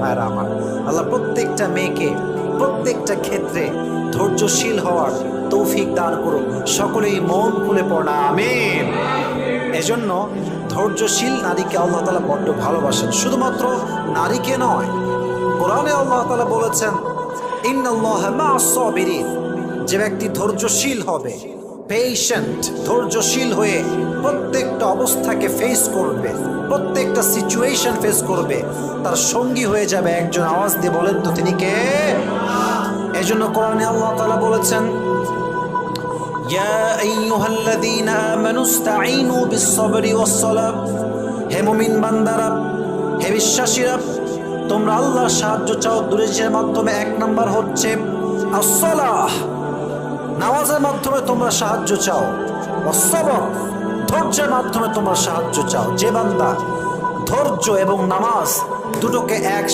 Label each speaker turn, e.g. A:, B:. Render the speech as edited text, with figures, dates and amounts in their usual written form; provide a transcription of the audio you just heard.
A: ভাইরা আমার, আল্লাহ প্রত্যেকটা মেয়েকে প্রত্যেকটা ক্ষেত্রে ধৈর্যশীল হওয়ার তৌফিক দান করুন। সকলেই মন খুলে পড়া আমিন। এজন্য ধৈর্যশীল নারীকে আল্লাহ তাআলা বড্ড ভালোবাসেন। শুধুমাত্র নারীকে নয়, কোরআনে আল্লাহ তাআলা বলেছেন ইন্নাল্লাহা মা'আস সাবিরিন, যে ব্যক্তি ধৈর্যশীল হবে, পেশেন্ট, ধৈর্যশীল হয়ে প্রত্যেকটা অবস্থাকে ফেস করবে, প্রত্যেকটা সিচুয়েশন ফেস করবে, তার সঙ্গী হয়ে যাবে একজন। আওয়াজ দিয়ে বলেন তো তিনি কে? এজন্য কোরআনে আল্লাহ তাআলা বলেছেন ইয়া আইয়ুহাল্লাযীনা আমানু ইসতাঈনু বিস-সাবরি ওয়াস-সালাহ, হে মুমিন বান্দারা, হে বিশ্বাসীরা, তোমরা আল্লাহর সাহায্য চাও দুরুদের মাধ্যমে। এক নাম্বার হচ্ছে আস-সালাহ, নামাজের মাধ্যমে তোমরা সাহায্য চাও। ওয়াস-সাবর, ধৈর্যের মাধ্যমে তোমরা সাহায্য চাও। যে বান্দা ধৈর্য এবং নামাজ দুটোকে এক